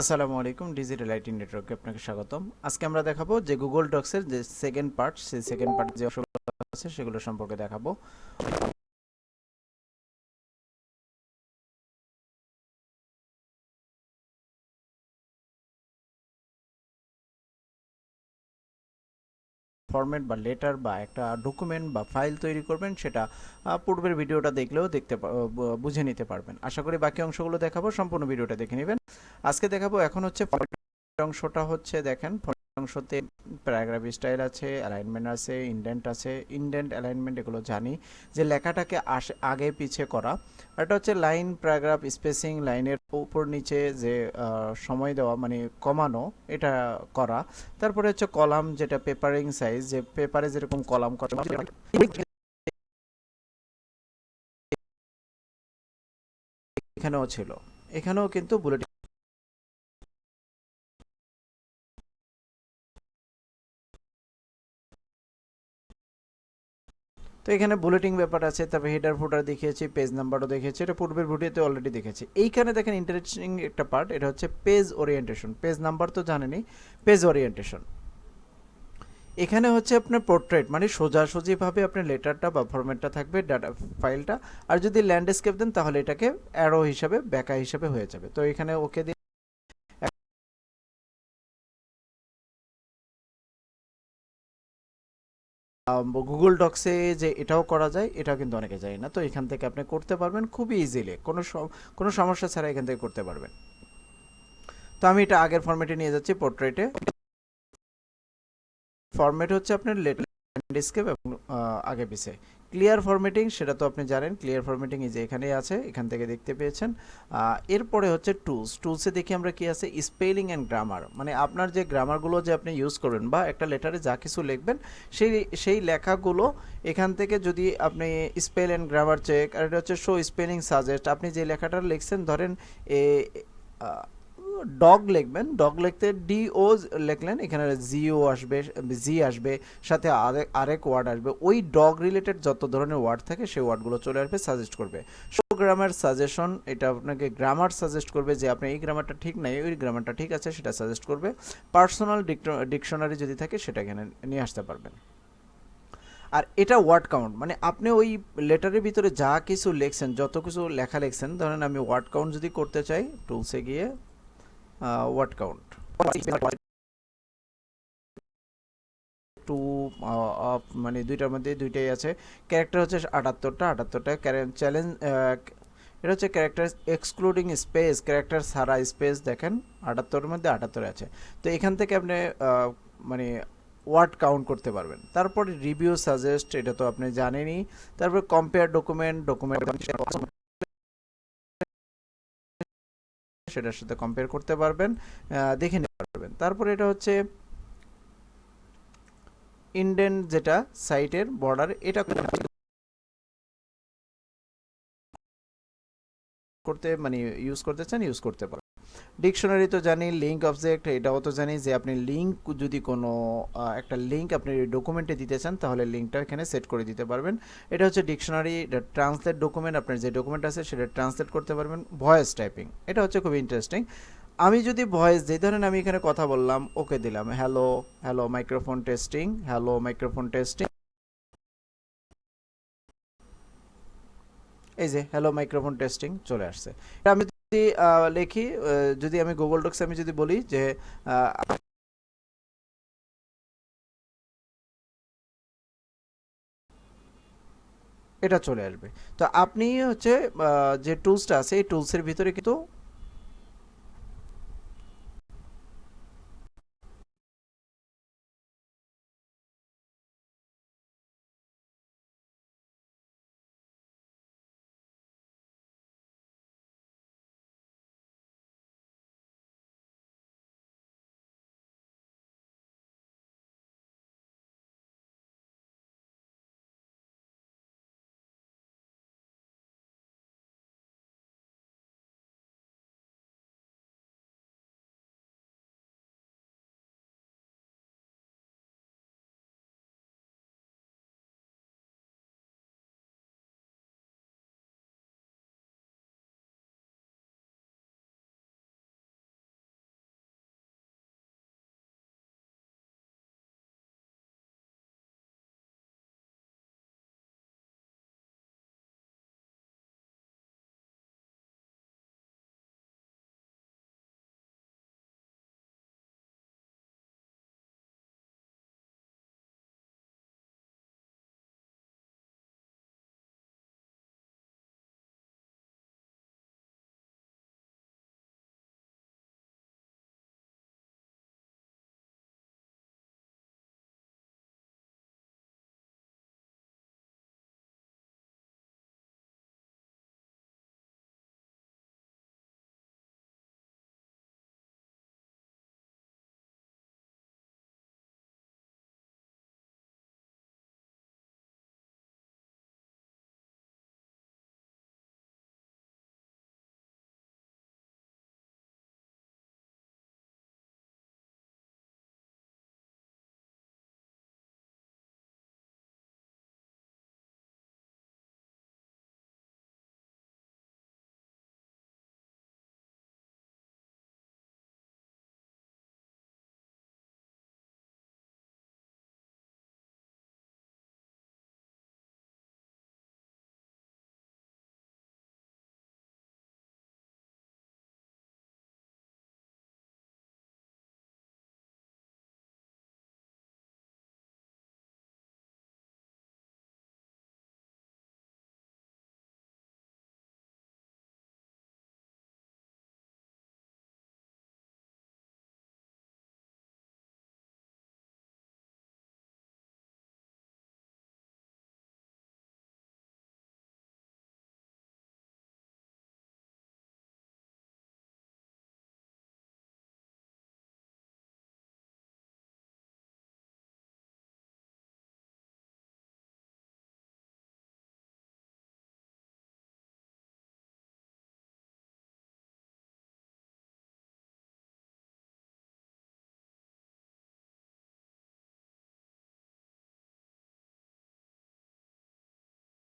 আসসালামু আলাইকুম, digital IT নেটওয়ার্কে আপনাকে স্বাগতম। আজকে আমরা দেখাবো যে গুগল ডক্সের যে সেকেন্ড পার্ট, সেই সেকেন্ড পার্ট যে অংশগুলো আছে সেগুলো সম্পর্কে দেখাবো। ফরম্যাট বা লেটার বা একটা ডকুমেন্ট বা ফাইল তৈরি করবেন, সেটা পূর্বের ভিডিওটা দেখলেও বুঝে নিতে পারবেন। আশা করি বাকি অংশগুলো দেখাবো, সম্পূর্ণ ভিডিওটা দেখে নেবেন। আজকে দেখাবো এখন হচ্ছে অংশটা হচ্ছে দেখেন, অংশতে প্যারাগ্রাফ স্টাইল আছে, অ্যালাইনমেন্ট আছে, ইন্ডেন্ট আছে। ইন্ডেন্ট অ্যালাইনমেন্ট এগুলো জানি, যে লেখাটাকে আগে পিছে করা। আর এটা হচ্ছে লাইন, প্যারাগ্রাফ স্পেসিং, লাইনের উপর নিচে যে সময় দেওয়া মানে কমানো, এটা করা। তারপরে হচ্ছে কলাম, যেটা পেপারিং সাইজ, যে পেপারে যেরকম কলাম করা এখানেও ছিল। এখানেও কিন্তু বুলেট। তো এখানে বুলেটিং ব্যাপার আছে, তারপরে হেডার ফুটার দেখিয়েছি, পেজ নাম্বারও দেখেছি, এটা পূর্বের ভিডিওতে অলরেডি দেখেছি। এইখানে দেখেন ইন্টারেস্টিং একটা পার্ট, এটা হচ্ছে পেজ ওরিয়েন্টেশন। পেজ নাম্বার তো জানেনই, পেজ ওরিয়েন্টেশন এখানে হচ্ছে আপনার পোর্ট্রেট, মানে সোজাসুজিভাবে আপনার লেটারটা বা ফরম্যাটটা থাকবে, ডাটা ফাইলটা। আর যদি ল্যান্ডস্কেপ দেন তাহলে এটাকে অ্যারো হিসাবে, ব্যাকা হিসাবে হয়ে যাবে। তো এখানে ওকে দিয়ে গুগল ডক্সে যে এটাও করা যায়, এটাও কিন্তু অনেকে যায় না। তো এখান থেকে আপনি করতে পারবেন খুবই ইজিলি, কোনো সমস্যা ছাড়া এখান থেকে করতে পারবেন। তো আমি এটা আগের ফরম্যাটে নিয়ে যাচ্ছি, পোর্ট্রেটে। ফরম্যাট হচ্ছে আপনার ল্যান্ডস্কেপ এবং আগে পিছে। ক্লিয়ার ফরম্যাটিং, সেটা তো আপনি জানেন। ক্লিয়ার ফরম্যাটিং এই যে এখানেই আছে, এখান থেকে দেখতে পেয়েছেন। এরপরে হচ্ছে টুলসে দেখি আমরা কি আছে, স্পেলিং অ্যান্ড গ্রামার, মানে আপনার যে গ্রামারগুলো যে আপনি ইউজ করবেন বা একটা লেটারে যা কিছু লিখবেন, সেই সেই লেখাগুলো এখান থেকে যদি আপনি স্পেল অ্যান্ড গ্রামার চেক। আর এটা হচ্ছে শো স্পেলিং সাজেস্ট। আপনি যে লেখাটা লিখছেন, ধরেন এ ডগ লিখবেন, ডগ লিখতে ডিও লিখলেন, এখানে জিও আসবে, জি আসবে, সাথে আরেক ওয়ার্ড আসবে। ওই ডগ রিলেটেড যত ধরনের ওয়ার্ড থাকে সেই ওয়ার্ডগুলো চলে আসবে, সাজেস্ট করবে। শো গ্রামার সাজেশন, এটা আপনাকে গ্রামার সাজেস্ট করবে, যে আপনি এই গ্রামারটা ঠিক নাই, ওই গ্রামারটা ঠিক আছে, সেটা সাজেস্ট করবে। পার্সোনাল ডিকশনারি যদি থাকে সেটা এখানে নিয়ে আসতে পারবেন। আর এটা ওয়ার্ড কাউন্ট, মানে আপনি ওই লেটারের ভিতরে যা কিছু লিখছেন, যত কিছু লেখা লিখছেন, ধরেন আমি ওয়ার্ড কাউন্ট যদি করতে চাই, টুলসে গিয়ে ওয়ার্ড কাউন্ট টু, মানে দুইটার মধ্যে দুইটাই আছে। ক্যারেক্টার হচ্ছে 78টা, 78টা চ্যালেঞ্জ। এটা হচ্ছে ক্যারেক্টার এক্সক্লুডিং স্পেস, ক্যারেক্টার ছাড়া স্পেস দেখেন 78-এর মধ্যে 78 আছে। তো এখান থেকে আপনি মানে ওয়ার্ড কাউন্ট করতে পারবেন। তারপরে রিভিউ সাজেস্ট, এটা তো আপনি জানেনই। তারপর কম্পেয়ার ডকুমেন্ট সেটার সাথে কম্পেয়ার করতে পারবেন, দেখে নিতে পারবেন। তারপরে এটা হচ্ছে ইন্ডেন্ট, যেটা সাইটের বর্ডার, এটা করতে মানে ইউজ করতে চান, ইউজ করতে পারেন। ডিকশনারি তো জানি, লিঙ্ক অবজেক্ট এটাও তো জানি, যে আপনি লিঙ্ক যদি কোনো একটা লিঙ্ক আপনি ডকুমেন্টে দিতে চান, তাহলে লিঙ্কটা এখানে সেট করে দিতে পারবেন। এটা হচ্ছে ডিকশনারি। ট্রান্সলেট ডকুমেন্ট, আপনার যে ডকুমেন্ট আছে সেটা ট্রান্সলেট করতে পারবেন। ভয়েস টাইপিং, এটা হচ্ছে খুব ইন্টারেস্টিং। আমি যদি ভয়েস দিই, ধরেন আমি এখানে কথা বললাম, ওকে দিলাম, hello hello microphone testing, hello microphone testing, এই যে হ্যালো মাইক্রোফোন টেস্টিং চলে আসছে। এটা আমি যদি লিখি, যদি আমি গুগল ডক্সে আমি যদি বলি যে এটা চলে আসবে। তো আপনি হচ্ছে যে টুলসটা আছে, এই টুলসের ভিতরে কিন্তু